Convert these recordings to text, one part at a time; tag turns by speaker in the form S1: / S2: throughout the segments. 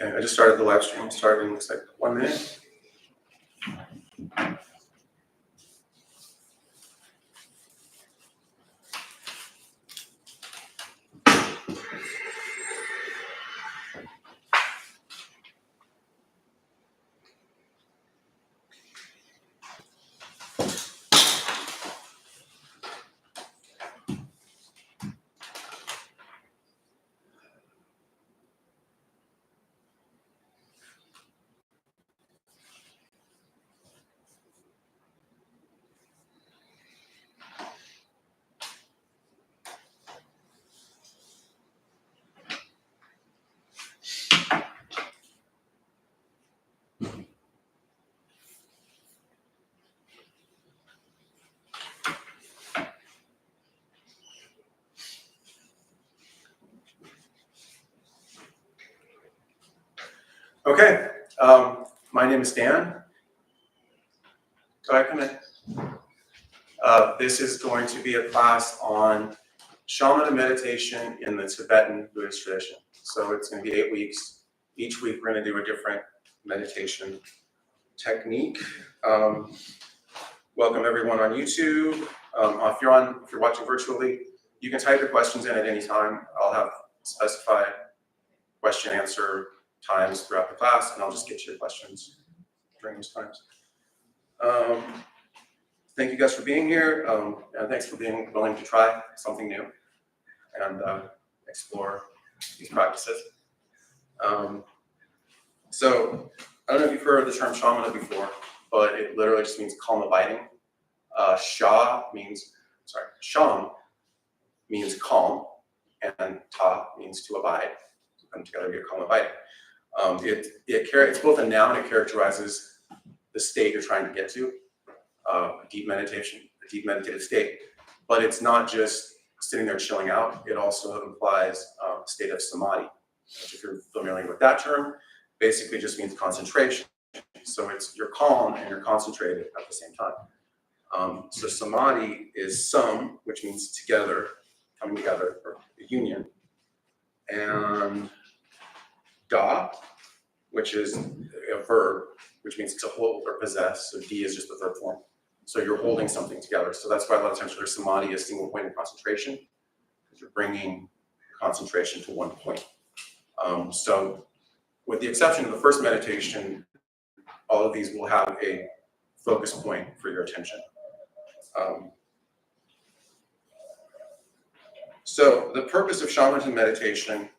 S1: Okay, I just started the live stream, starting in looks like 1 minute. Okay, my name is Dan. Go ahead, come in. This is going to be a class on Shamatha meditation in the Tibetan Buddhist tradition. So it's going to be 8 weeks. Each week we're going to do a different meditation technique. Welcome everyone on YouTube. If you're watching virtually, you can type your questions in at any time. I'll have specified question answer times throughout the class, and I'll just get to your questions during those times. Thank you guys for being here, and thanks for being willing to try something new and explore these practices. So I don't know if you've heard of the term shamatha before, but it literally just means calm abiding. Sham means calm, and ta means to abide. Come together, get calm abiding. It's both a noun. It characterizes the state you're trying to get to, deep meditation, a deep meditative state. But it's not just sitting there chilling out. It also implies a state of samadhi, which, if you're familiar with that term, basically just means concentration. So you're calm and you're concentrated at the same time. So samadhi is sam, which means together, coming together, or a union, and da, which is a verb, which means to hold or possess. So D is just the verb form. So you're holding something together. So that's why a lot of times there's samadhi is single point of concentration, because you're bringing concentration to one point. So with the exception of the first meditation, all of these will have a focus point for your attention. So the purpose of shamatha meditation,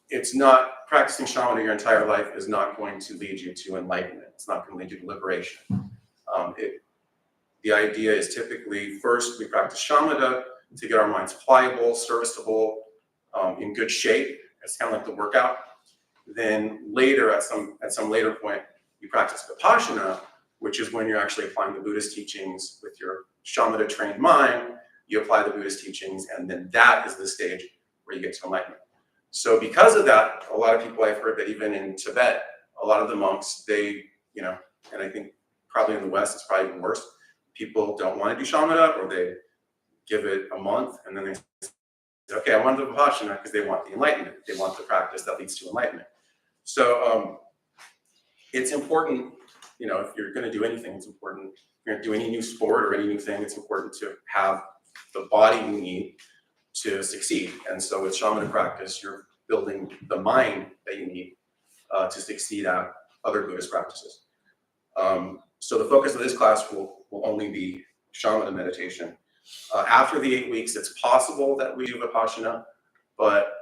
S1: it's not practicing shamatha your entire life is not going to lead you to enlightenment. It's not going to lead you to liberation. The idea is typically first we practice shamatha to get our minds pliable, serviceable, in good shape. It's kind of like the workout. Then later, at some later point, you practice vipassana, which is when you're actually applying the Buddhist teachings with your shamatha trained mind. You apply the Buddhist teachings, and then that is the stage where you get to enlightenment. So because of that, a lot of people, I've heard that even in Tibet, a lot of the monks, they, and I think probably in the West, it's probably even worse. People don't want to do shamatha, or they give it a month, and then they say, okay, I want to do vipassana, because they want the enlightenment. They want the practice that leads to enlightenment. So it's important, if you're going to do anything, it's important. If you're going to do any new sport or any new thing, it's important to have the body you need to succeed. And so with shamatha practice, you're building the mind that you need to succeed at other Buddhist practices. So the focus of this class will only be shamatha meditation. After the 8 weeks, it's possible that we do vipassana, but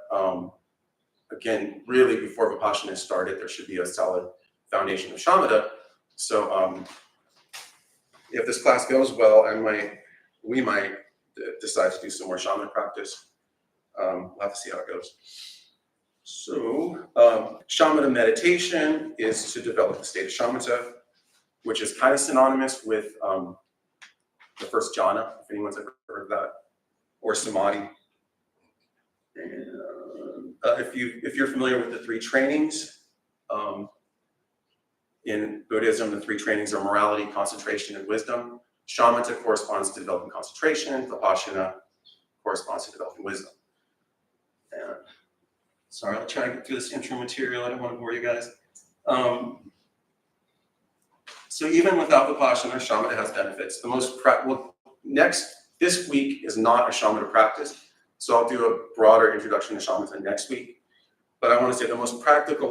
S1: again, really before vipassana is started, there should be a solid foundation of shamatha. So if this class goes well, we might decide to do some more shamatha practice. We'll have to see how it goes. So shamatha meditation is to develop the state of shamatha, which is kind of synonymous with the first jhana, if anyone's ever heard of that, or samadhi. And, if you're familiar with the 3 trainings, in Buddhism, the 3 trainings are morality, concentration, and wisdom. Shamatha corresponds to developing concentration. Vipassana corresponds to developing wisdom. And Sorry, I'll try to get through this intro material. I don't want to bore you guys. So even without Vipassana, Shamatha has benefits. The most this week is not a Shamatha practice, so I'll do a broader introduction to Shamatha next week. But I want to say the most practical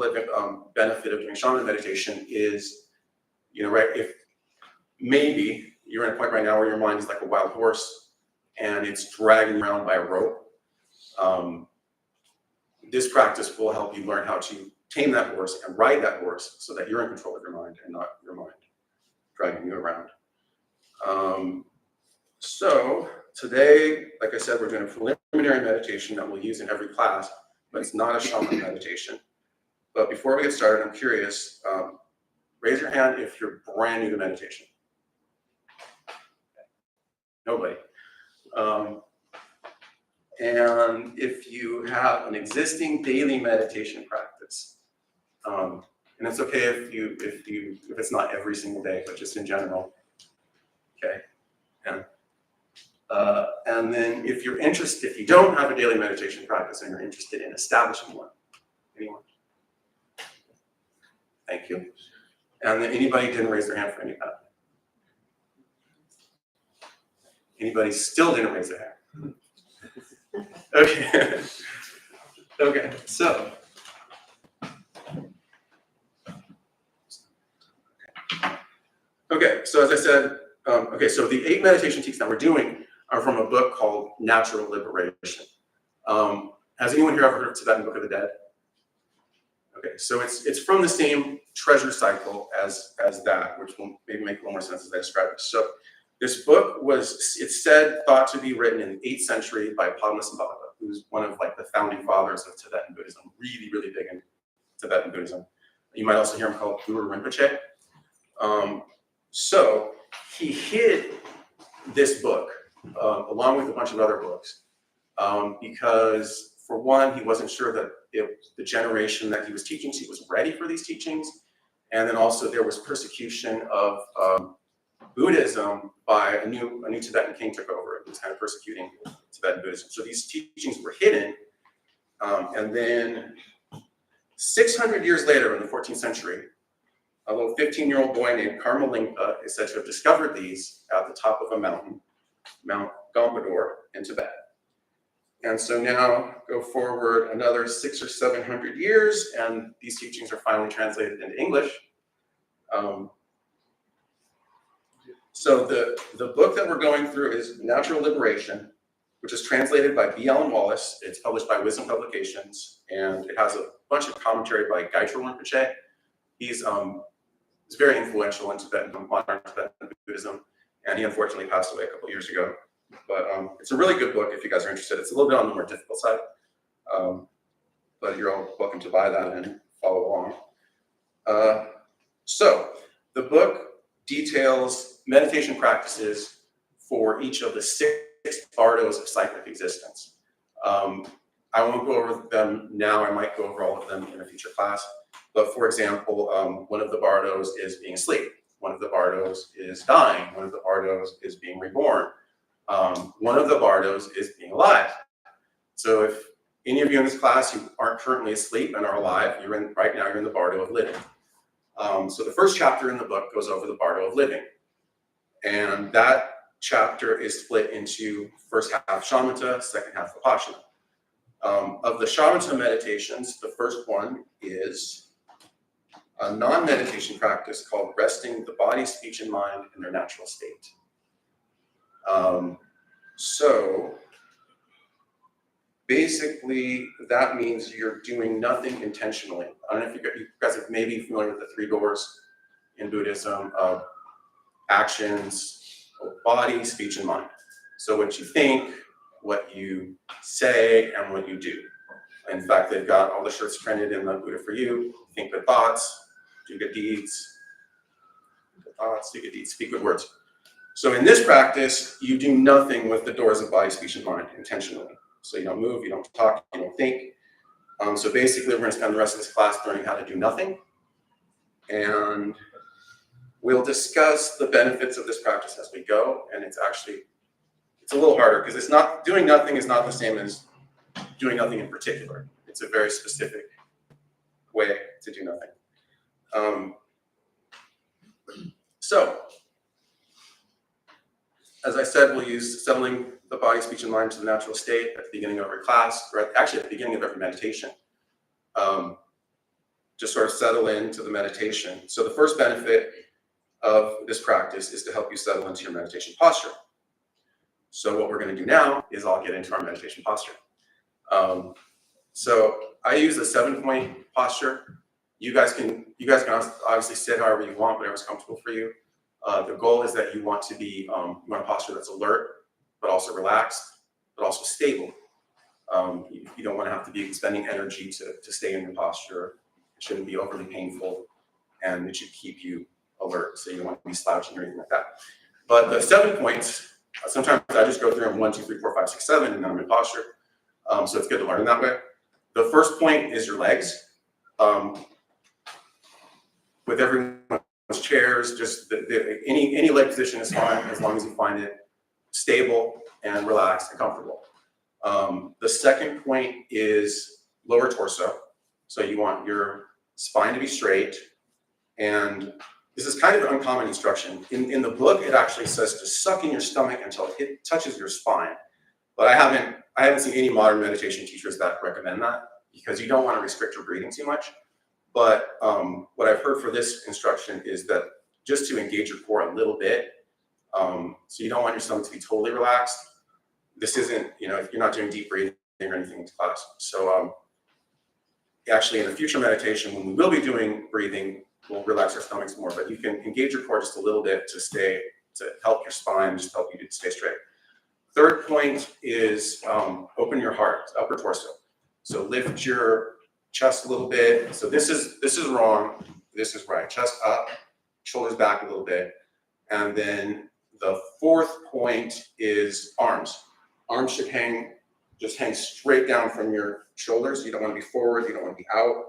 S1: benefit of doing Shamatha meditation is, right, if maybe you're in a point right now where your mind is like a wild horse and it's dragging around by a rope. This practice will help you learn how to tame that horse and ride that horse so that you're in control of your mind and not your mind dragging you around. So today, like I said, we're doing a preliminary meditation that we'll use in every class, but it's not a shamatha meditation. But before we get started, I'm curious, raise your hand if you're brand new to meditation. Nobody. And if you have an existing daily meditation practice, and it's okay if it's not every single day, but just in general, okay. And then if you're interested, if you don't have a daily meditation practice and you're interested in establishing one, anyone? Thank you. And then anybody didn't raise their hand for any of that? Anybody still didn't raise their hand? Okay. Okay, so. Okay, so as I said, so the 8 meditation teachings that we're doing are from a book called Natural Liberation. Has anyone here ever heard of Tibetan Book of the Dead? Okay, so it's from the same treasure cycle as that, which will maybe make a little more sense as I describe it. So this book it's thought to be written in the 8th century by Padmasambhava, who's one of like the founding fathers of Tibetan Buddhism, really, really big in Tibetan Buddhism. You might also hear him called Guru Rinpoche. So he hid this book along with a bunch of other books because, for one, he wasn't sure that the generation that he was teaching to was ready for these teachings, and then also there was persecution of Buddhism by a new Tibetan king took over. He was kind of persecuting Tibetan Buddhism. So these teachings were hidden, and then 600 years later, in the 14th century, a little 15-year-old boy named Karmalingpa is said to have discovered these at the top of a mountain, Mount Gompador in Tibet. And so now go forward another 600 or 700 years, and these teachings are finally translated into English. So the book that we're going through is Natural Liberation, which is translated by B. Allen Wallace. It's published by Wisdom Publications, and it has a bunch of commentary by Gaitro Rinpoche. He's very influential in modern Tibetan Buddhism, and he unfortunately passed away a couple years ago. But it's a really good book if you guys are interested. It's a little bit on the more difficult side, but you're all welcome to buy that and follow along. So the book details meditation practices for each of the 6 bardos of cyclic existence. I won't go over them now. I might go over all of them in a future class. But for example, one of the bardos is being asleep. One of the bardos is dying. One of the bardos is being reborn. One of the bardos is being alive. So if any of you in this class who aren't currently asleep and are alive, right now you're in the bardo of living. So the first chapter in the book goes over the bardo of living. And that chapter is split into first half shamatha, second half vipassana. Of the shamatha meditations, the first one is a non-meditation practice called resting the body, speech, and mind in their natural state. So basically, that means you're doing nothing intentionally. I don't know if you guys are maybe familiar with the 3 doors in Buddhism of actions, body, speech, and mind. So what you think, what you say, and what you do. In fact, they've got all the shirts printed in the Buddha for You. Think good thoughts, do good deeds. Good thoughts, do good deeds, speak good words. So in this practice, you do nothing with the doors of body, speech, and mind intentionally. So you don't move, you don't talk, you don't think. So basically, we're going to spend the rest of this class learning how to do nothing. And we'll discuss the benefits of this practice as we go. And it's a little harder because doing nothing is not the same as doing nothing in particular. It's a very specific way to do nothing. So, as I said, we'll use settling the body, speech, and mind to the natural state at the beginning of every class, or actually at the beginning of every meditation. Just sort of settle into the meditation. So the first benefit of this practice is to help you settle into your meditation posture. So what we're going to do now is I'll get into our meditation posture. So I use a 7-point posture. You guys can obviously sit however you want, whatever's comfortable for you. The goal is that you want to be you want a posture that's alert, but also relaxed, but also stable. You don't want to have to be spending energy to stay in your posture. It shouldn't be overly painful, and it should keep you alert, so you don't want to be slouching or anything like that. But the 7 points, sometimes I just go through them 1, 2, 3, 4, 5, 6, 7, and then I'm in posture. So it's good to learn that way. The first point is your legs. With everyone's chairs, just any leg position is fine as long as you find it stable and relaxed and comfortable. The second point is lower torso. So you want your spine to be straight, and this is kind of an uncommon instruction. In the book, it actually says to suck in your stomach until it touches your spine. But I haven't seen any modern meditation teachers that recommend that, because you don't want to restrict your breathing too much. But what I've heard for this instruction is that just to engage your core a little bit, so you don't want your stomach to be totally relaxed. This isn't, you're not doing deep breathing or anything in class. So actually in a future meditation, when we will be doing breathing, we'll relax our stomachs more, but you can engage your core just a little bit to help your spine, just help you to stay straight. Third point is open your heart, upper torso. So lift your chest a little bit. So this is wrong, this is right. Chest up, shoulders back a little bit. And then the fourth point is arms. Arms should just hang straight down from your shoulders. You don't want to be forward, you don't want to be out.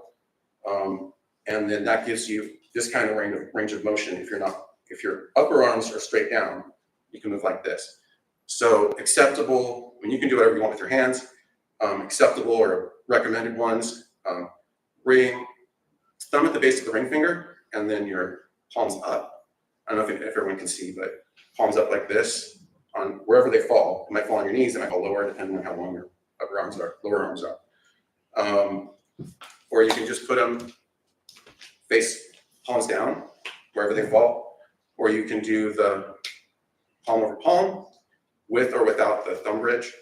S1: And then that gives you this kind of range of motion. If your upper arms are straight down, you can move like this. So acceptable, you can do whatever you want with your hands. Acceptable or recommended ones, thumb at the base of the ring finger, and then your palms up. I don't know if everyone can see, but palms up like this, on wherever they fall. It might fall on your knees, it might fall lower, depending on how long your upper arms are, lower arms are. Or you can just put them palms down, wherever they fall. Or you can do the palm over palm, with or without the thumb bridge.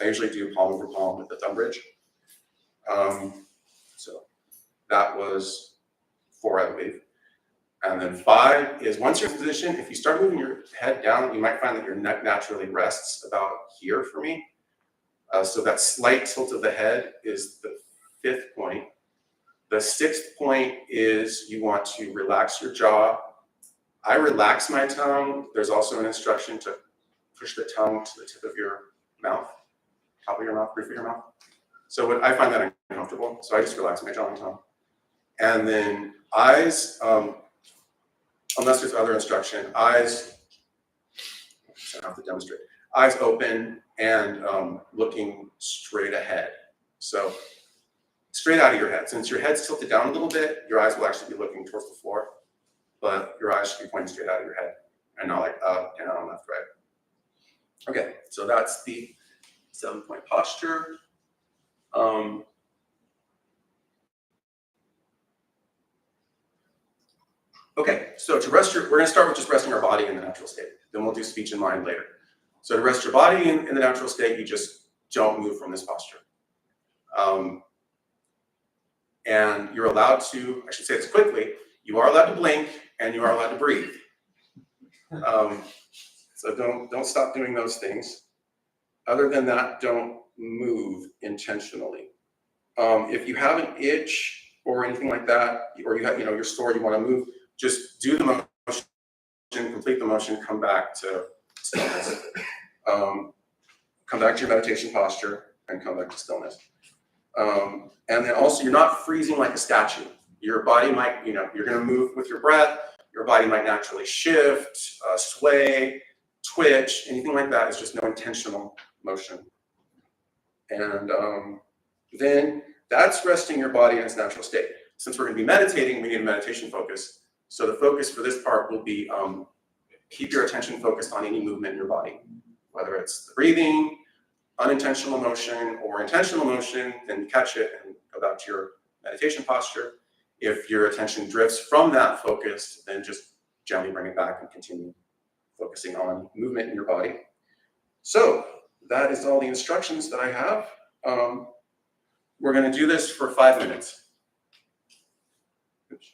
S1: I usually do palm over palm with the thumb bridge. So that was 4, I believe. And then 5 is once you're in position, if you start moving your head down, you might find that your neck naturally rests about here for me. So that slight tilt of the head is the 5th point. The 6th point is you want to relax your jaw. I relax my tongue. There's also an instruction to push the tongue to the tip of your mouth, top of your mouth, roof of your mouth. So I find that uncomfortable, so I just relax my jaw and tongue. And then eyes, unless there's other instruction, eyes, I have to demonstrate. Eyes open and looking straight ahead. So straight out of your head. Since your head's tilted down a little bit, your eyes will actually be looking towards the floor, but your eyes should be pointing straight out of your head and not like up, down, left, right. Okay, so that's the 7-point posture. Okay, so to rest we're going to start with just resting our body in the natural state. Then we'll do speech and mind later. So to rest your body in the natural state, you just don't move from this posture. And you're allowed to, I should say this quickly, you are allowed to blink and you are allowed to breathe. So don't stop doing those things. Other than that, don't move intentionally. If you have an itch or anything like that, or you have, you're sore, you want to move, just do the motion, complete the motion, come back to stillness. Come back to your meditation posture and come back to stillness. And then also, you're not freezing like a statue. Your body might, you're going to move with your breath. Your body might naturally shift, sway, twitch, anything like that is just no intentional motion. And then That's resting your body in its natural state. Since we're going to be meditating, we need a meditation focus. So the focus for this part will be keep your attention focused on any movement in your body, whether it's the breathing, unintentional motion, or intentional motion, then catch it and go back to your meditation posture. If your attention drifts from that focus, then just gently bring it back and continue focusing on movement in your body. So that is all the instructions that I have. We're going to do this for 5 minutes. Oops.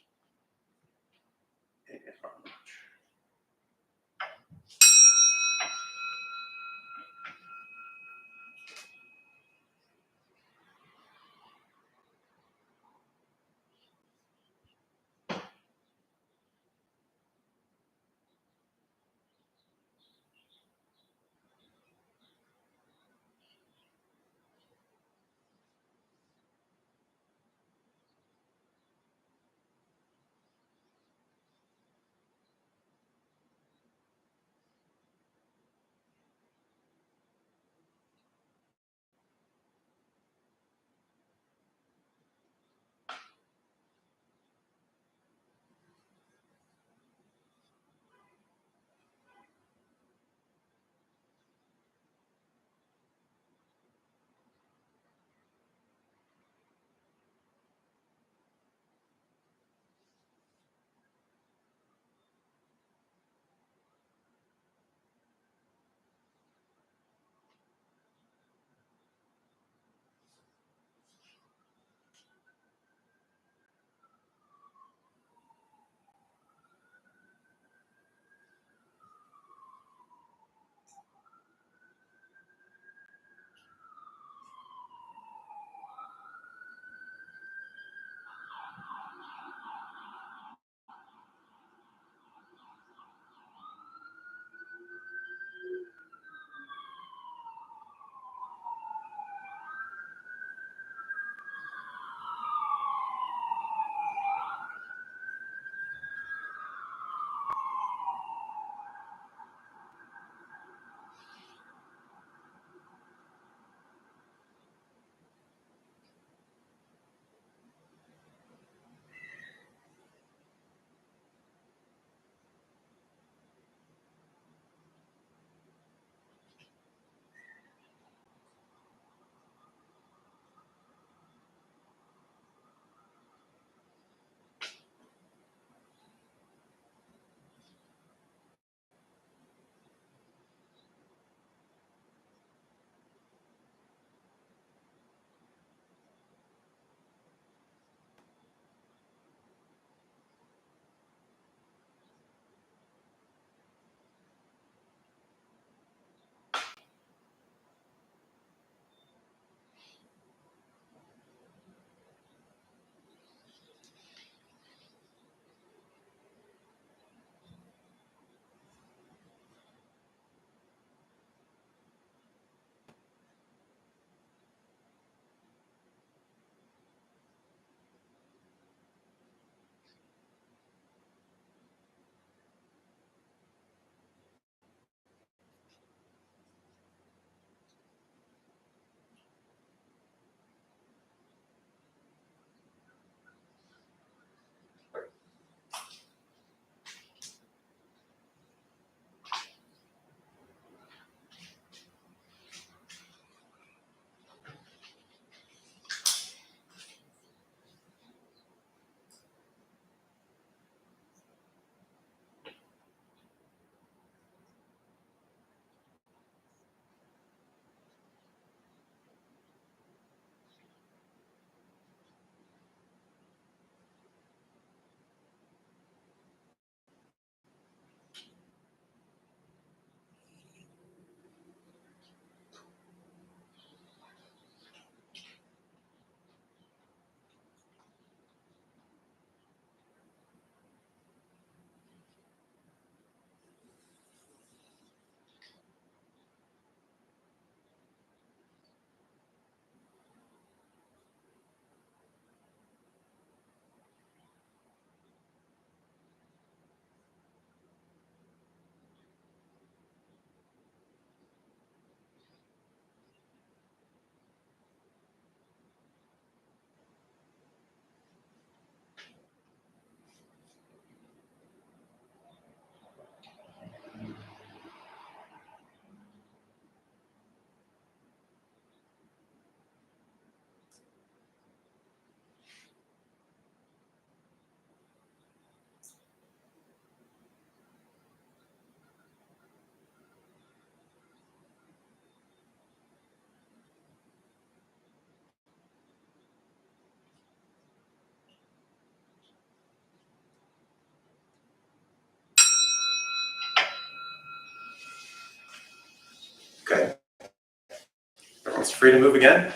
S1: free to move again.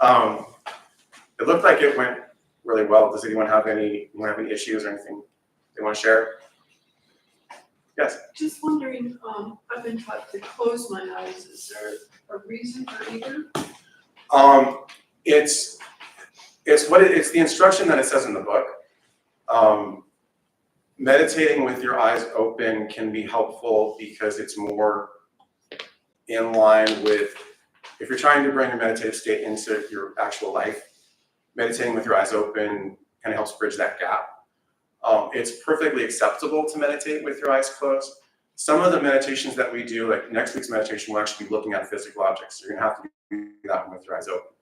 S1: It looked like it went really well. Does anyone have any issues or anything they want to share? Yes.
S2: Just wondering, I've been taught to close my eyes. Is there a reason for either?
S1: It's the instruction that it says in the book. Meditating with your eyes open can be helpful because it's more in line with, if you're trying to bring your meditative state into your actual life, meditating with your eyes open kind of helps bridge that gap. It's perfectly acceptable to meditate with your eyes closed. Some of the meditations that we do, like next week's meditation, will actually be looking at physical objects. So you're gonna have to do that one with your eyes open.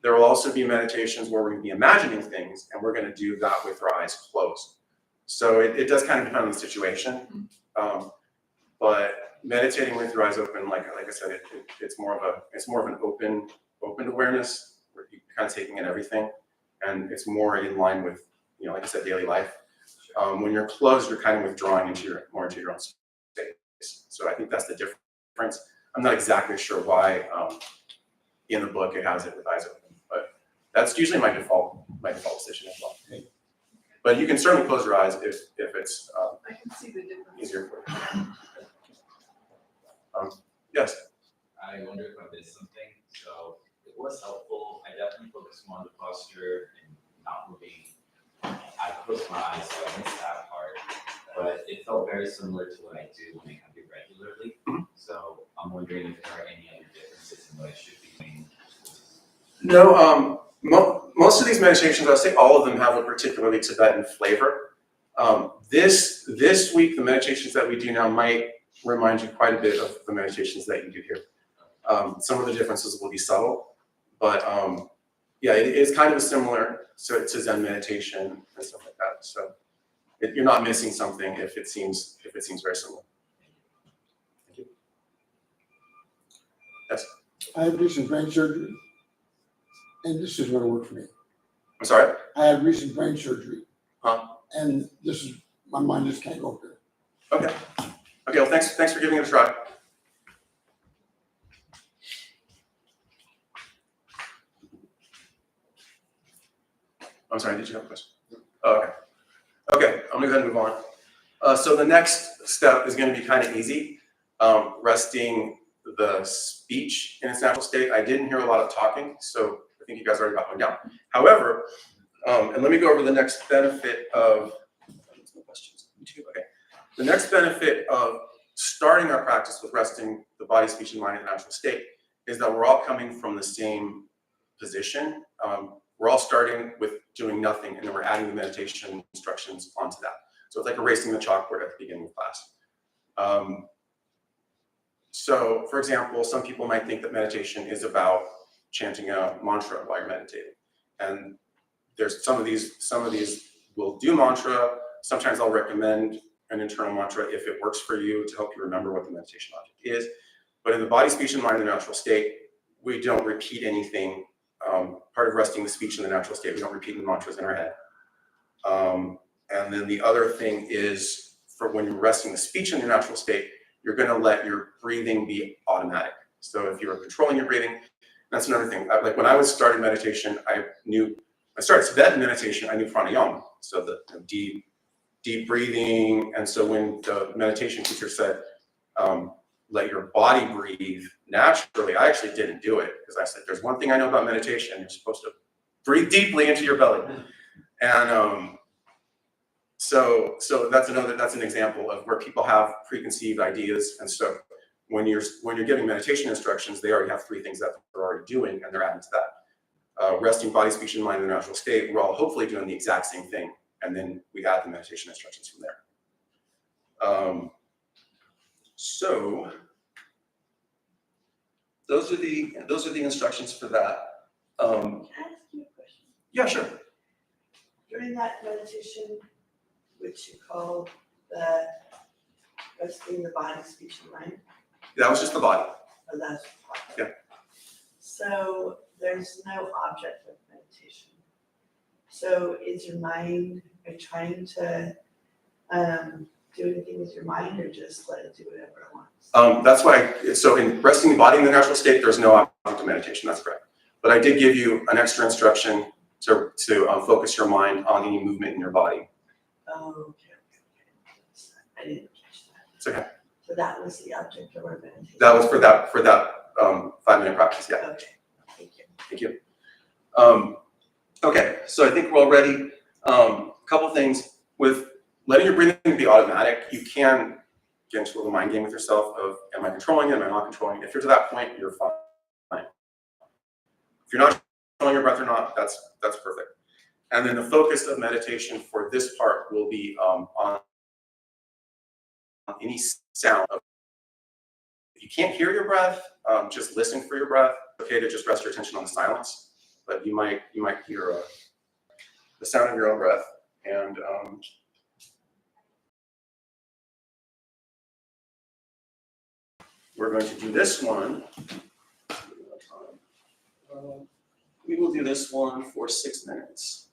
S1: There will also be meditations where we're gonna be imagining things, and we're gonna do that with our eyes closed. So it does kind of depend on the situation. But meditating with your eyes open, like I said, it's more of an open awareness, where you're kind of taking in everything, and it's more in line with, like I said, daily life. When you're closed, you're kind of withdrawing more into your own space. So I think that's the difference. I'm not exactly sure why in the book it has it with eyes open, but that's usually my default position as well. But you can certainly close your eyes if it's
S2: I can see the difference.
S1: easier for you. Yes.
S3: I wonder if I missed something. So it was helpful. I definitely focused more on the posture and not moving. I closed my eyes, so I missed that part. But it felt very similar to what I do when I come here regularly. So I'm wondering if there are any other differences in what I should be doing.
S1: No, most of these meditations, I'll say all of them, have a particularly Tibetan flavor. This week, the meditations that we do now might remind you quite a bit of the meditations that you do here. Some of the differences will be subtle, but yeah, it is kind of similar to Zen meditation and stuff like that. So you're not missing something if it seems very similar. Thank you. Yes.
S4: I had recent brain surgery, and this is going to work for me.
S1: I'm sorry.
S4: I had recent brain surgery,
S1: Huh?
S4: and my mind just can't go there.
S1: Okay. Okay. Well, thanks for giving it a try. I'm sorry. Did you have a question? Oh, okay. Okay. I'm gonna go ahead and move on. So the next step is going to be kind of easy. Resting the speech in its natural state. I didn't hear a lot of talking, so I think you guys already got one down. However, and let me go over the next benefit of. Questions? Okay. The next benefit of starting our practice with resting the body, speech, and mind in the natural state is that we're all coming from the same position. We're all starting with doing nothing, and then we're adding the meditation instructions onto that. So it's like erasing the chalkboard at the beginning of class. So, for example, some people might think that meditation is about chanting a mantra while you're meditating, and there's some of these will do mantra. Sometimes I'll recommend an internal mantra if it works for you to help you remember what the meditation object is. But in the body, speech, and mind in the natural state, we don't repeat anything. Part of resting the speech in the natural state, we don't repeat the mantras in our head. And then the other thing is, for when you're resting the speech in your natural state, you're going to let your breathing be automatic. So if you're controlling your breathing, that's another thing. Like when I was starting meditation, I started Tibetan meditation, I knew pranayama. So the deep breathing. And so when the meditation teacher said, let your body breathe naturally, I actually didn't do it, because I said, there's one thing I know about meditation, you're supposed to breathe deeply into your belly. And so that's an example of where people have preconceived ideas. And so when you're giving meditation instructions, they already have three things that they're already doing, and they're adding to that. Resting body, speech, and mind in the natural state, we're all hopefully doing the exact same thing, and then we add the meditation instructions from there. So those are the instructions for that.
S5: Can I ask you a question?
S1: Yeah, sure.
S5: During that meditation, which you call the resting the body, speech, and mind?
S1: That was just the body.
S5: Oh, that's
S1: Yeah.
S5: So there's no object of meditation. So is your mind trying to do anything with your mind or just let it do whatever it wants?
S1: That's why, so in resting the body in the natural state, there's no object of meditation, that's correct. But I did give you an extra instruction to focus your mind on any movement in your body.
S5: Oh, okay. I didn't catch that.
S1: It's okay.
S5: So that was the object of our meditation?
S1: That was for that 5-minute practice, yeah.
S5: Okay, thank you.
S1: Thank you. Okay, so I think we're all ready. Couple things. With letting your breathing be automatic, you can get into a little mind game with yourself of, am I controlling it, am I not controlling it? If you're to that point, you're fine. If you're not controlling your breath or not, that's perfect. And then the focus of meditation for this part will be on any sound. If you can't hear your breath, just listen for your breath. It's okay to just rest your attention on the silence, but you might hear the sound of your own breath. And we're going to do this one. We will do this one for 6 minutes.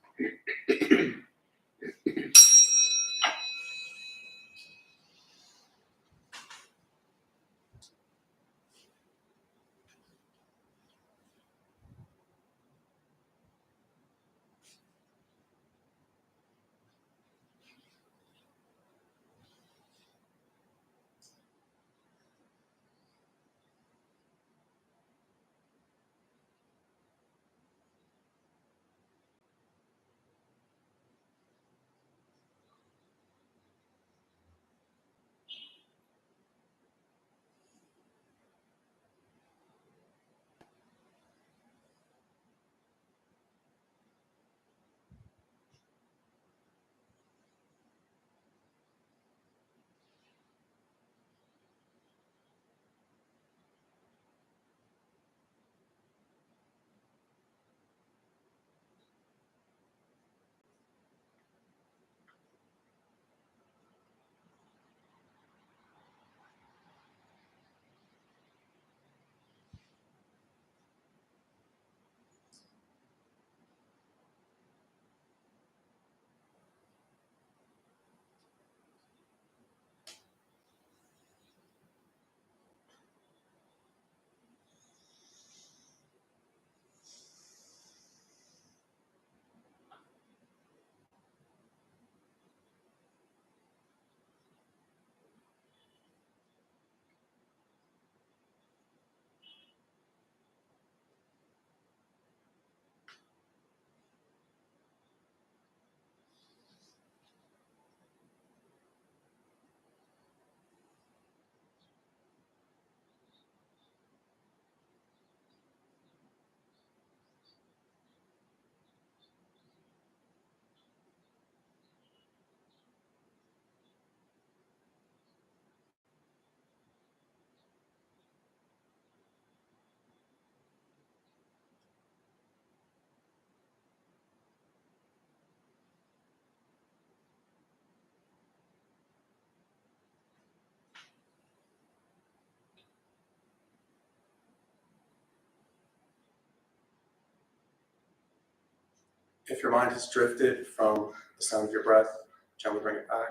S1: If your mind has drifted from the sound of your breath, gently bring it back.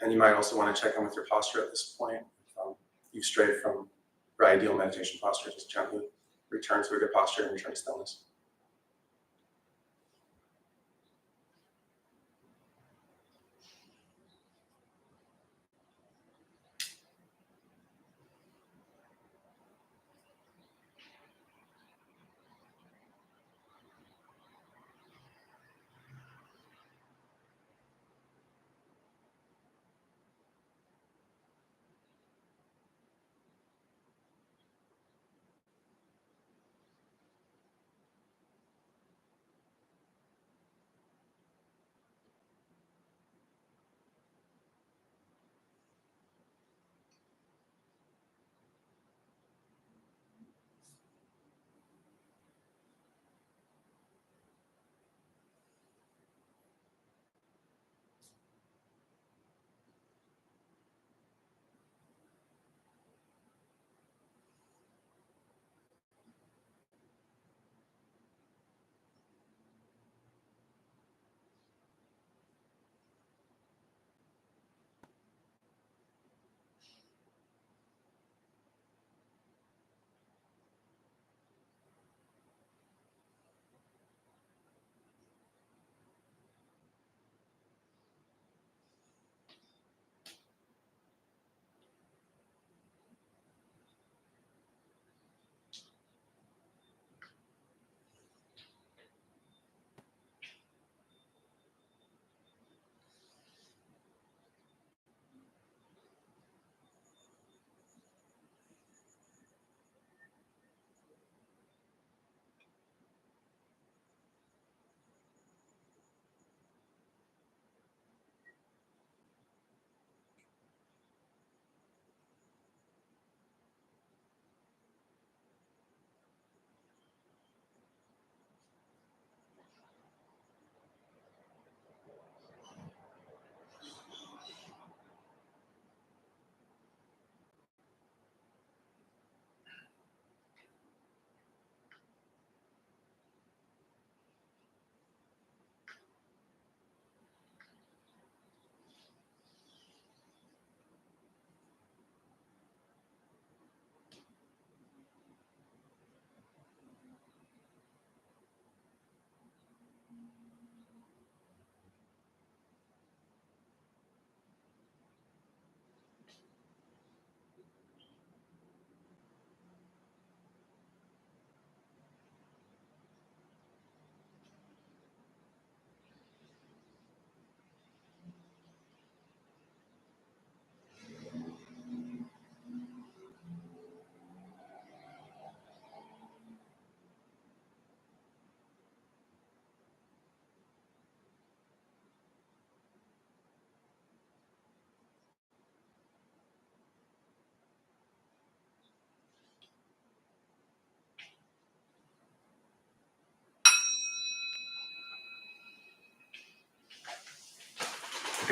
S1: And you might also want to check in with your posture at this point. You've strayed from your ideal meditation posture, just gently return to a good posture and return to stillness.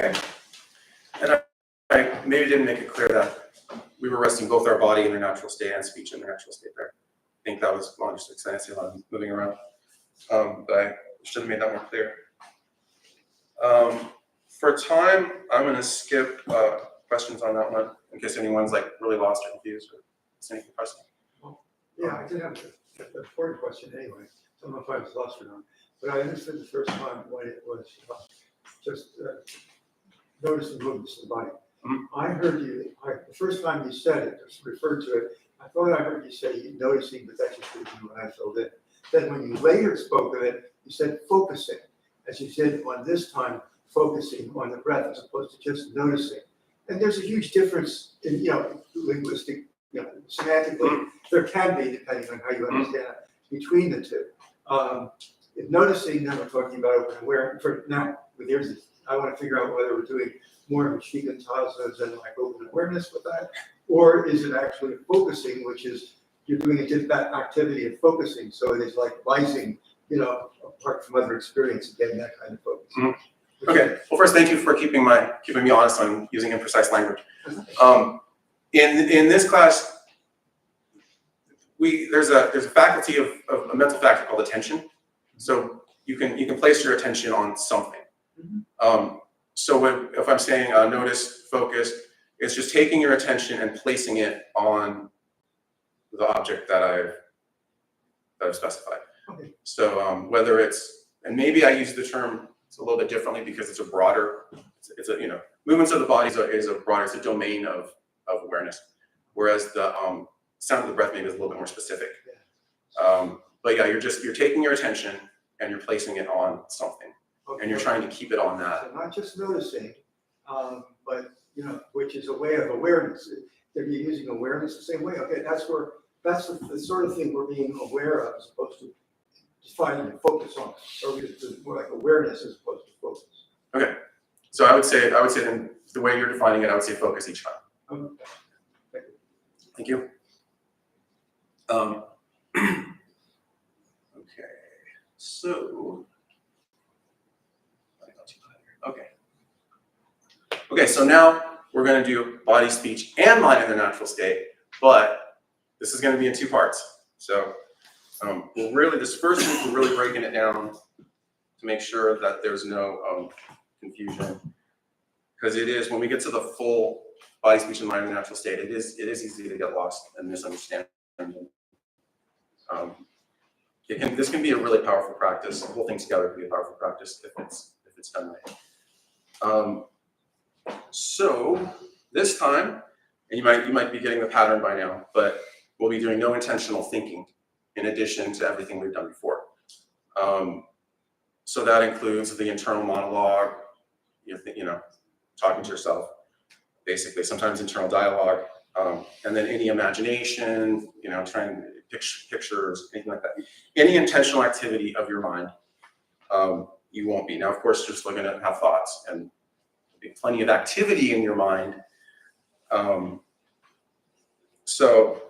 S1: Okay. And I maybe didn't make it clear that we were resting both our body in their natural state and speech in their natural state there. I think that was well understood because I see a lot of moving around. But I should have made that more clear. For time, I'm going to skip questions on that one in case anyone's like really lost or confused or is anything pressing.
S6: Yeah, I did have an important question anyway. I don't know if I was lost or not, but I understood the first time when it was just noticing movements of the body. I heard you, the first time you said it, just referred to it, I thought I heard you say noticing, but that just didn't when I filled in. Then when you later spoke of it, you said focusing, as you said on this time, focusing on the breath as opposed to just noticing. And there's a huge difference in, linguistic, semantically, there can be, depending on how you understand it, between the two. If noticing, then we're talking about open awareness. For now, I want to figure out whether we're doing more of shikantaza and like open awareness with that, or is it actually focusing, which is you're doing a different activity of focusing, so it is like rising, apart from other experience, getting that kind of focus.
S1: Okay. Well, first, thank you for keeping me honest on using imprecise language. In this class, there's a faculty of a mental faculty called attention. So you can place your attention on something. So if I'm saying notice, focus, it's just taking your attention and placing it on the object that I've specified.
S6: Okay.
S1: So whether it's, and maybe I use the term it's a little bit differently because it's a broader, it's a movements of the body is a broader, it's a domain of awareness, whereas the sound of the breath maybe is a little bit more specific. But yeah, you're taking your attention and you're placing it on something, and you're trying to keep it on that.
S6: So not just noticing, but which is a way of awareness. They're using awareness the same way. Okay, that's the sort of thing we're being aware of, as opposed to defining and focus on, or more like awareness as opposed to focus.
S1: Okay, so I would say then the way you're defining it, I would say focus each time.
S6: Okay.
S1: Thank you. Okay, so okay, so now we're going to do body, speech, and mind in their natural state, but this is going to be in two parts. So this first week we're really breaking it down to make sure that there's no confusion, because it is, when we get to the full body, speech, and mind in the natural state, it is easy to get lost and misunderstand. This can be a really powerful practice. The whole thing together can be a powerful practice if it's done right. So this time, and you might be getting the pattern by now, but we'll be doing no intentional thinking in addition to everything we've done before. So that includes the internal monologue, talking to yourself, basically, sometimes internal dialogue, and then any imagination, trying pictures, anything like that. Any intentional activity of your mind, you won't be. Now, of course, you're still going to have thoughts and there'll be plenty of activity in your mind. So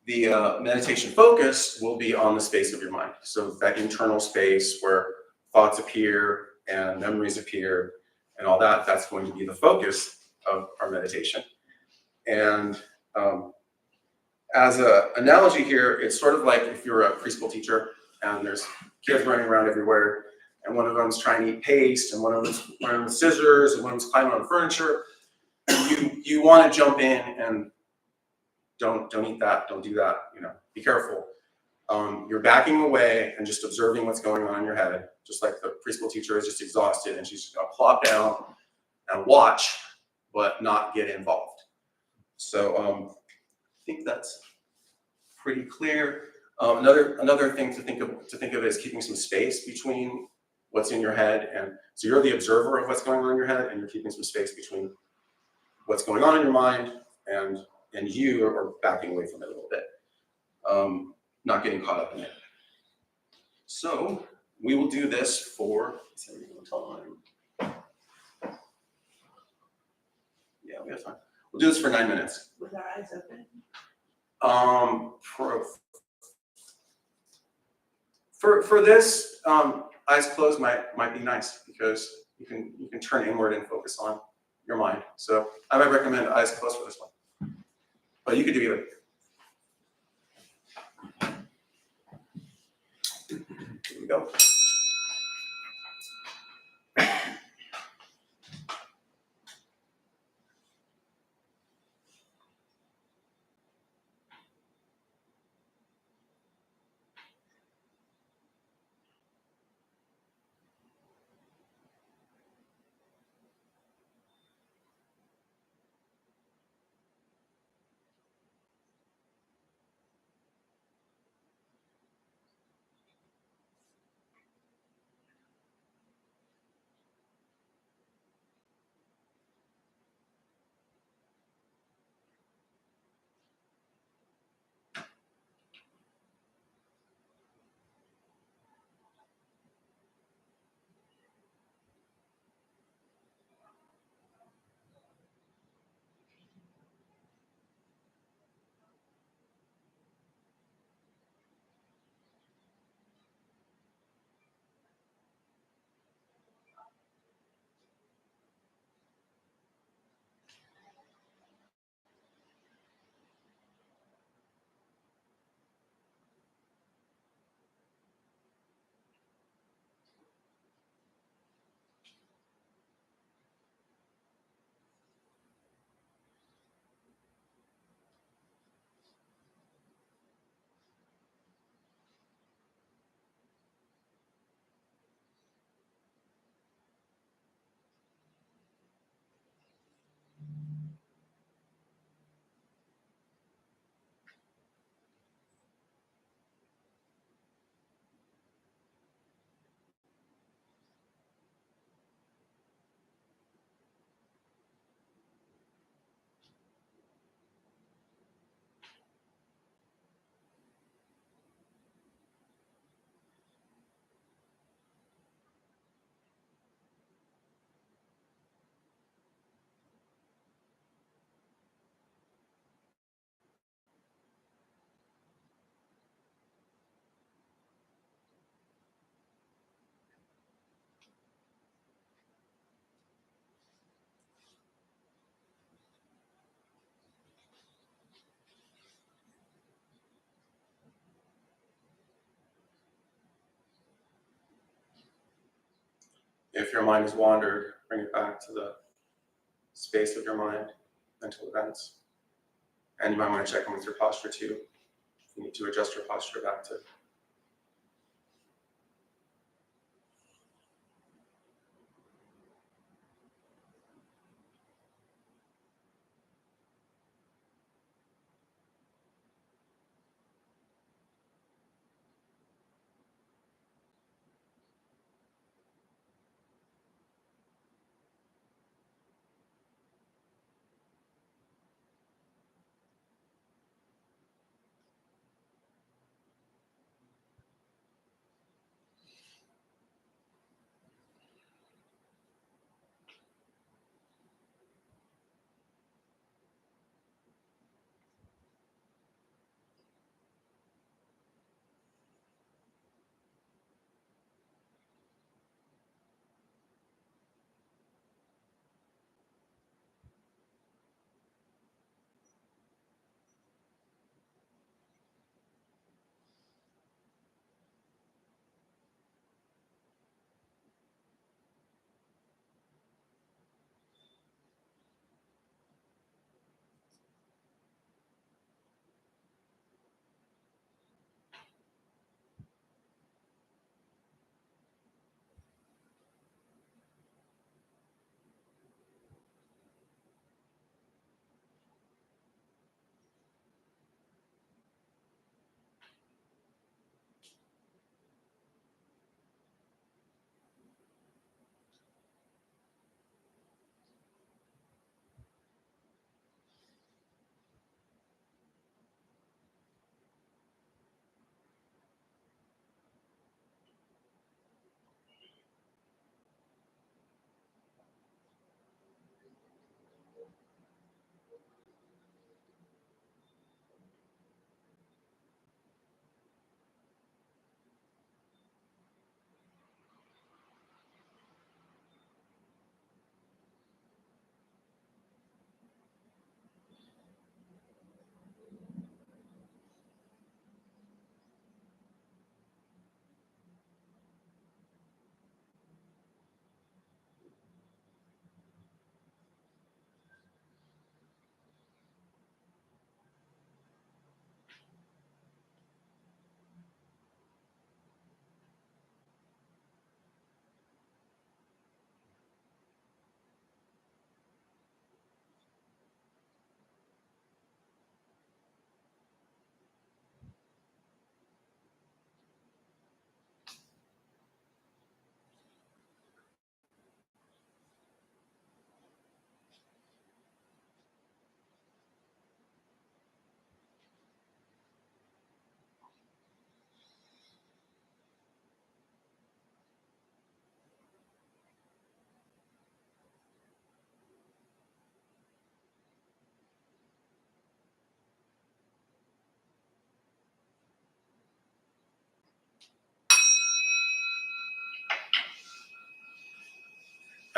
S1: the meditation focus will be on the space of your mind. So that internal space where thoughts appear and memories appear and all that, that's going to be the focus of our meditation. And as an analogy here, it's sort of like if you're a preschool teacher and there's kids running around everywhere, and one of them's trying to eat paste, and one of them's running with scissors, and one of them's climbing on the furniture. You want to jump in and don't eat that, don't do that, be careful. You're backing away and just observing what's going on in your head, just like the preschool teacher is just exhausted and she's just gonna plop down and watch, but not get involved. So I think that's pretty clear. Another thing to think of is keeping some space between what's in your head, and so you're the observer of what's going on in your head, and you're keeping some space between what's going on in your mind and you are backing away from it a little bit, not getting caught up in it. So we will do this for time. Yeah, we have time. We'll do this for 9 minutes.
S5: With our eyes open?
S1: For this, eyes closed might be nice. because you can turn inward and focus on your mind. So I might recommend eyes closed for this one, but you could do either. Here we go. If your mind has wandered, bring it back to the space of your mind, mental events. And you might want to check in with your posture too. You need to adjust your posture back to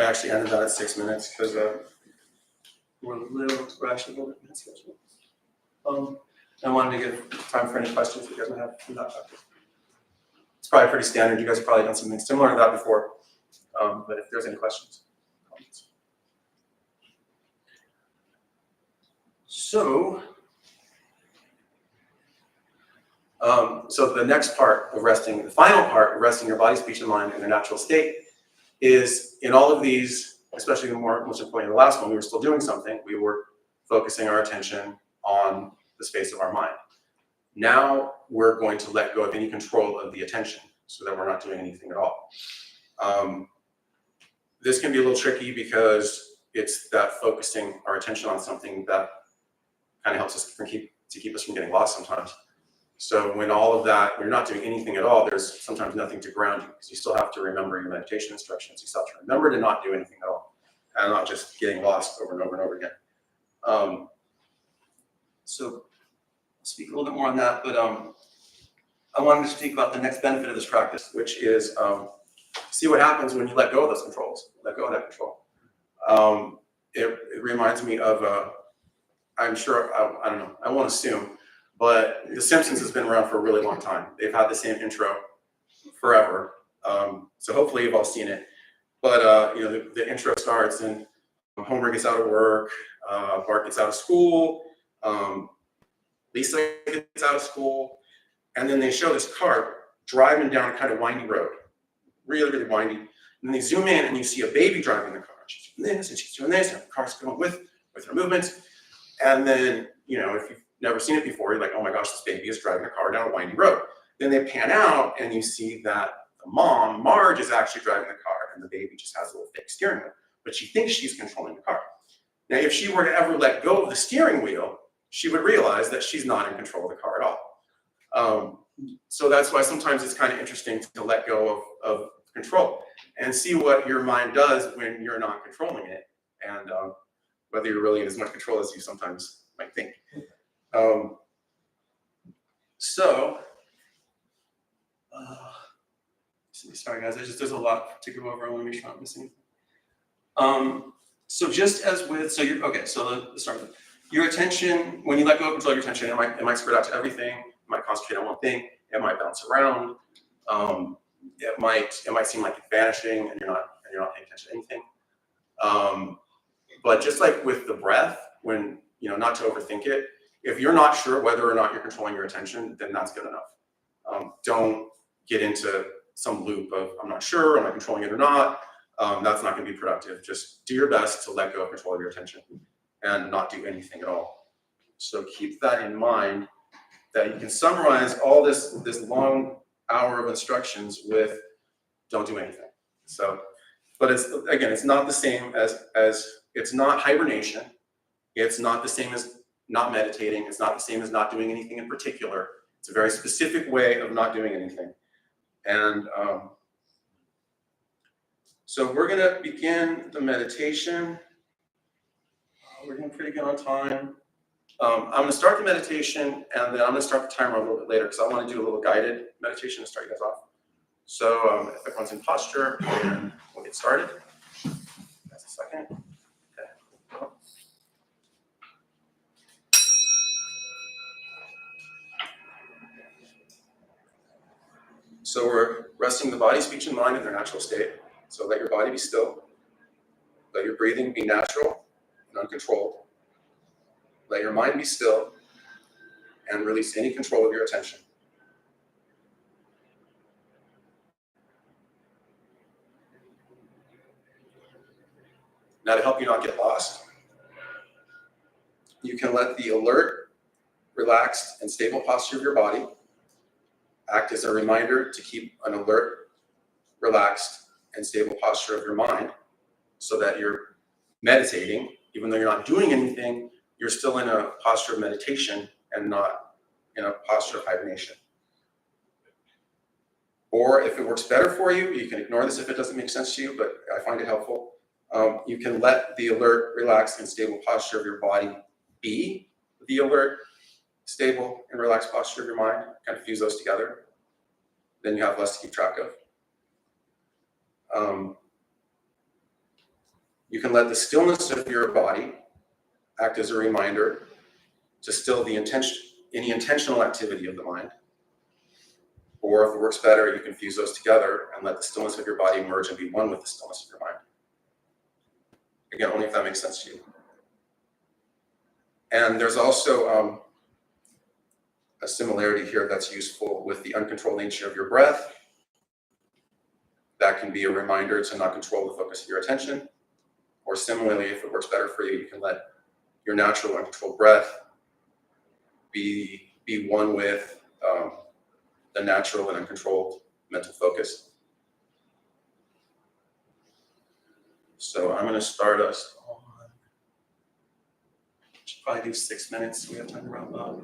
S1: I actually ended that at 6 minutes because we're actually a little bit in schedule. I wanted to give time for any questions you guys might have from that chapter. It's probably pretty standard. You guys have probably done something similar to that before. But if there's any questions, comments. So the next part of resting, the final part of resting your body, speech, and mind in their natural state is in all of these, especially the most important, the last one, we were still doing something. We were focusing our attention on the space of our mind. Now we're going to let go of any control of the attention so that we're not doing anything at all. This can be a little tricky because it's that focusing our attention on something that kind of helps us keep us from getting lost sometimes. So when all of that, when you're not doing anything at all, there's sometimes nothing to ground you because you still have to remember your meditation instructions. You still have to remember to not do anything at all and not just getting lost over and over and over again. So I'll speak a little bit more on that, but I wanted to speak about the next benefit of this practice, which is see what happens when you let go of those controls, let go of that control. It reminds me of, I'm sure, I don't know, I won't assume, but The Simpsons has been around for a really long time. They've had the same intro forever. So hopefully you've all seen it. But you know, the intro starts and Homer gets out of work, Bart gets out of school, Lisa gets out of school, and then they show this car driving down a kind of windy road, really, really windy. And then they zoom in and you see a baby driving the car. She's doing this and she's doing this, and the car's going with her movements. And then, you know, if you've never seen it before, you're like, oh my gosh, this baby is driving a car down a windy road. Then they pan out and you see that the mom, Marge, is actually driving the car and the baby just has a little fake steering wheel, but she thinks she's controlling the car. Now, if she were to ever let go of the steering wheel, she would realize that she's not in control of the car at all. So that's why sometimes it's kind of interesting to let go of control and see what your mind does when you're not controlling it, and whether you're really in as much control as you sometimes might think. Sorry guys, there's a lot to go over. I want to make sure I'm not missing anything. So just as with, so you're, okay, so let's start with your attention. When you let go of control of your attention, it might spread out to everything. It might concentrate on one thing. It might bounce around. It might seem like it's vanishing and you're not paying attention to anything. But just like with the breath, when, you know, not to overthink it, if you're not sure whether or not you're controlling your attention, then that's good enough. Don't get into some loop of, I'm not sure, am I controlling it or not? That's not going to be productive. Just do your best to let go of control of your attention and not do anything at all. So keep that in mind, that you can summarize all this long hour of instructions with don't do anything. So, but it's not the same as it's not hibernation. It's not the same as not meditating. It's not the same as not doing anything in particular. It's a very specific way of not doing anything. And so we're gonna begin the meditation. We're doing pretty good on time. I'm gonna start the meditation and then I'm gonna start the timer a little bit later because I want to do a little guided meditation to start you guys off. So if everyone's in posture, and we'll get started. That's a second. Okay. So we're resting the body, speech, and mind in their natural state. So let your body be still. Let your breathing be natural and uncontrolled. Let your mind be still and release any control of your attention. Now, to help you not get lost, you can let the alert, relaxed, and stable posture of your body act as a reminder to keep an alert, relaxed, and stable posture of your mind so that you're meditating. Even though you're not doing anything, you're still in a posture of meditation and not in a posture of hibernation. Or if it works better for you, you can ignore this if it doesn't make sense to you, but I find it helpful. You can let the alert, relaxed, and stable posture of your body be the alert, stable, and relaxed posture of your mind. Kind of fuse those together. Then you have less to keep track of. You can let the stillness of your body act as a reminder to still the any intentional activity of the mind. Or if it works better, you can fuse those together and let the stillness of your body merge and be one with the stillness of your mind. Again, only if that makes sense to you. And there's also a similarity here that's useful with the uncontrolled nature of your breath. That can be a reminder to not control the focus of your attention. Or similarly, if it works better for you, you can let your natural uncontrolled breath be one with the natural and uncontrolled mental focus. So I'm going to start us on, should probably do 6 minutes. We have time to wrap up.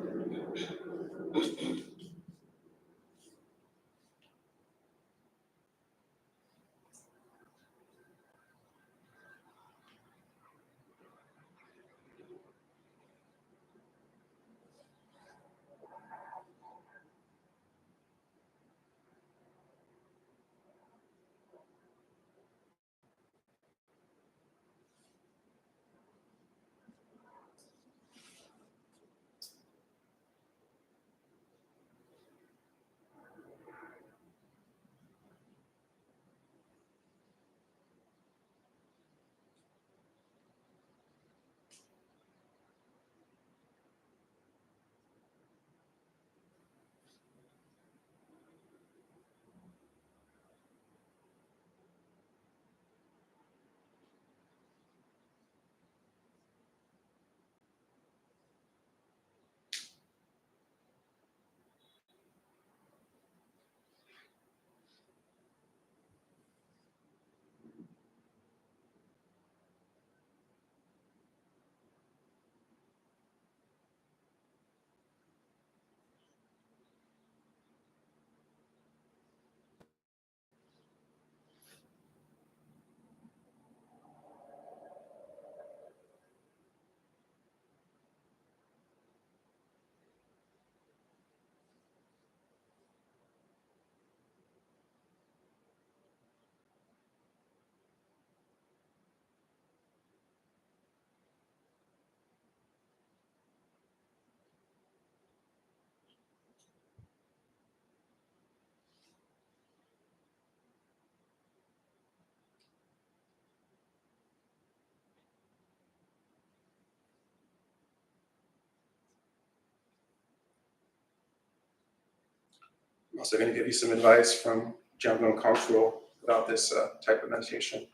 S1: I'm also going to give you some advice from Jamgon Kongtrul about this type of meditation,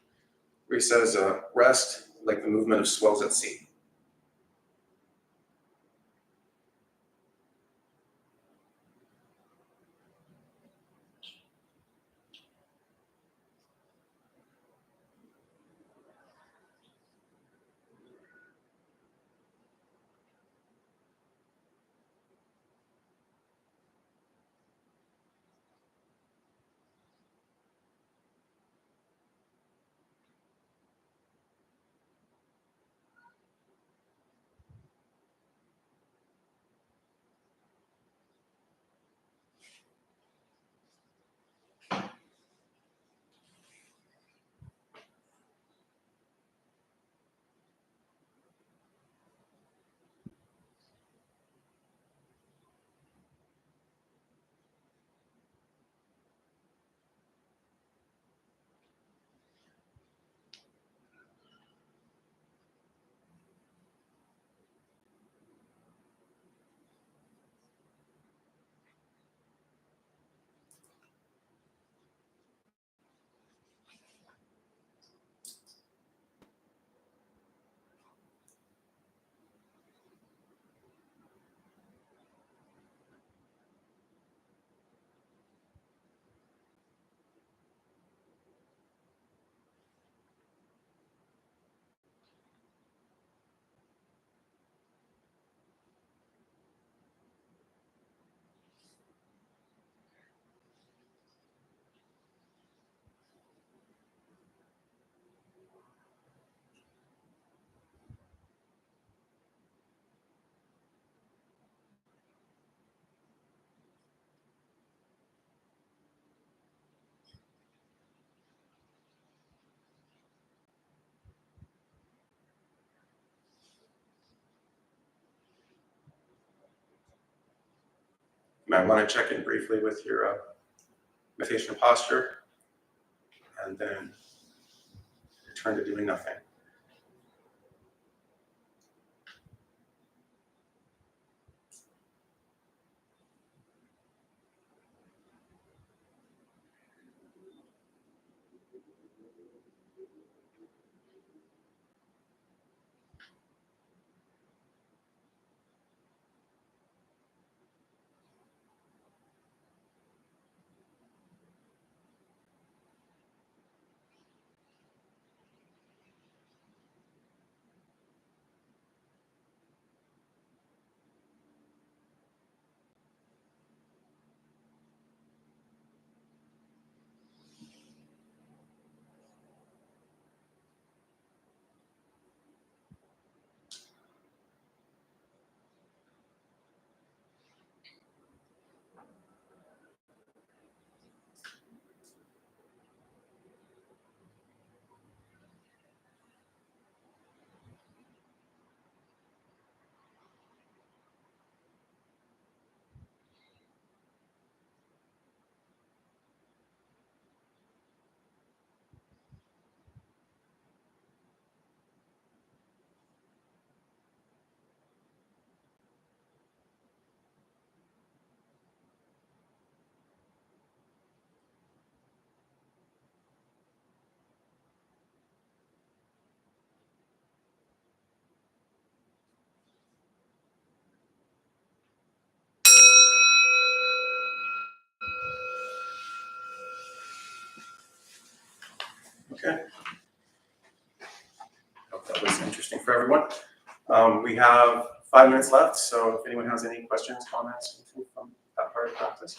S1: where he says, rest like the movement of swells at sea. might want to check in briefly with your meditation posture, and then return to doing nothing. Okay. Hope that was interesting for everyone. We have 5 minutes left, so if anyone has any questions, comments, anything from that part of the practice.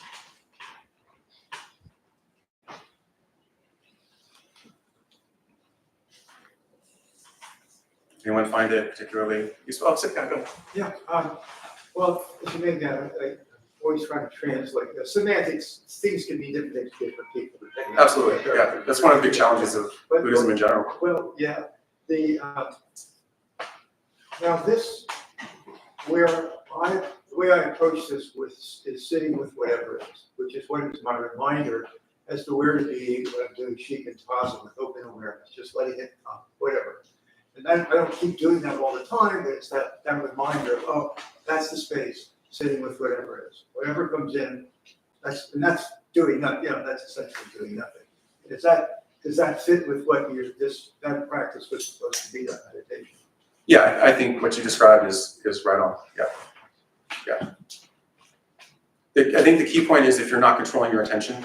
S1: Anyone find it particularly useful? Oh, sit down, go.
S6: Yeah, well, as you may know, I'm always trying to translate, semantics, things can be different to different people. depending on-
S1: Absolutely, yeah. That's one of the big challenges of Buddhism in general.
S6: Well, yeah, now this, the way I approach this is sitting with whatever it is, which is what is my reminder as to where to be when I'm doing Sheik and Taza with open awareness, just letting it come, whatever. And then I don't keep doing that all the time, but it's that reminder of, oh, that's the space, sitting with whatever it is. Whatever comes in, that's doing nothing, that's essentially doing nothing. Does that fit with what that practice was supposed to be, that meditation?
S1: Yeah, I think what you described is right on. Yeah. I think the key point is if you're not controlling your attention,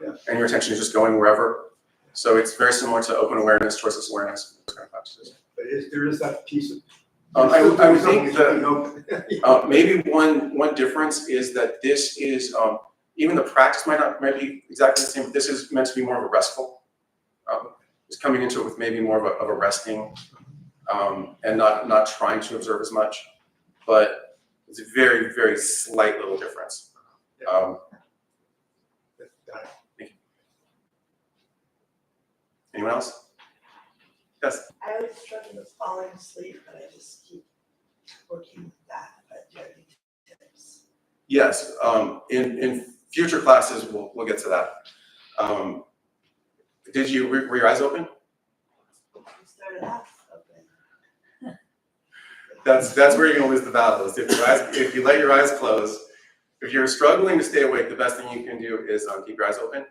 S1: and your attention is just going wherever. So it's very similar to open awareness, choiceless awareness, those kind of practices.
S6: But there is that piece of.
S1: I would think
S6: that.
S1: maybe one difference is that this is even the practice might be exactly the same. But this is meant to be more of a restful. It's coming into it with maybe more of a resting, and not trying to observe as much. But it's a very, very slight little difference. Thank you. Anyone else? Yes.
S5: I always struggle with falling asleep, but I just keep working with that, but do you have any tips?
S1: Yes. In future classes, we'll get to that. Were your eyes open?
S5: You started off open.
S1: That's where you're gonna lose the battle. Is if you let your eyes close. If you're struggling to stay awake, the best thing you can do is keep your eyes open.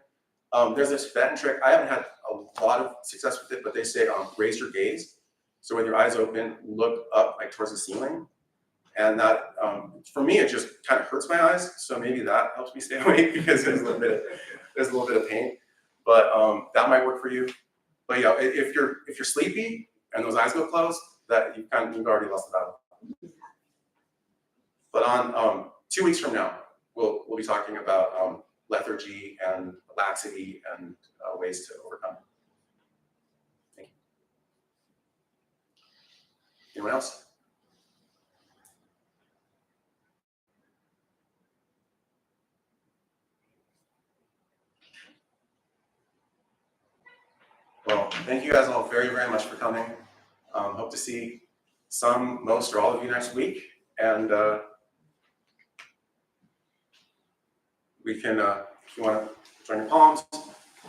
S1: There's this Tibetan trick. I haven't had a lot of success with it, but they say raise your gaze. So with your eyes open, look up like towards the ceiling. And that, for me, it just kind of hurts my eyes. So maybe that helps me stay awake because there's a little bit of pain. But that might work for you. But yeah, if you're sleepy and those eyes go closed, that you've already lost the battle. But on 2 weeks from now, we'll be talking about lethargy and laxity and ways to overcome it. Thank you. Anyone else? Well, thank you guys all very, very much for coming. Hope to see some, most, or all of you next week. And we can, if you want to join your palms,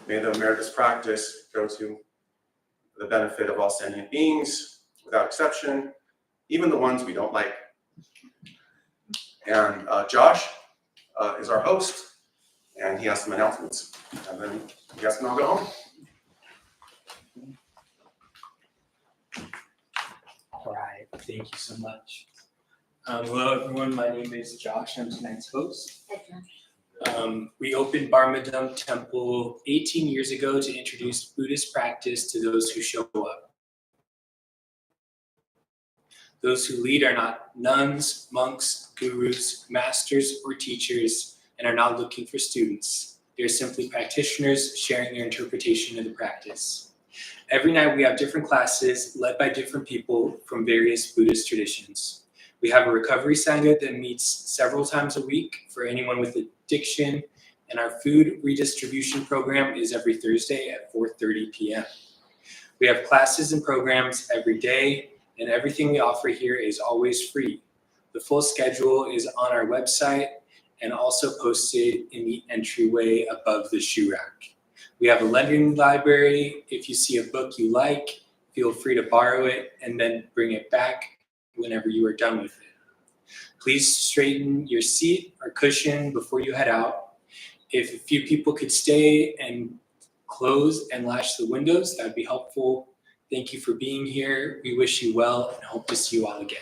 S1: may the merit of this practice go to the benefit of all sentient beings, without exception, even the ones we don't like. And Josh is our host, and he has some announcements. And then you guys can all go home.
S7: All right, thank you so much. Hello, everyone. My name is Josh. I'm tonight's host. We opened Dharmabumtemple 18 years ago to introduce Buddhist practice to those who show up. Those who lead are not nuns, monks, gurus, masters, or teachers, and are not looking for students. They're simply practitioners sharing their interpretation of the practice. Every night we have different classes led by different people from various Buddhist traditions. We have a recovery sangha that meets several times a week for anyone with addiction, and our food redistribution program is every Thursday at 4:30 p.m. We have classes and programs every day, and everything we offer here is always free. The full schedule is on our website and also posted in the entryway above the shoe rack. We have a lending library. If you see a book you like, feel free to borrow it and then bring it back whenever you are done with it. Please straighten your seat or cushion before you head out. If a few people could stay and close and latch the windows, that'd be helpful. Thank you for being here. We wish you well and hope to see you all again.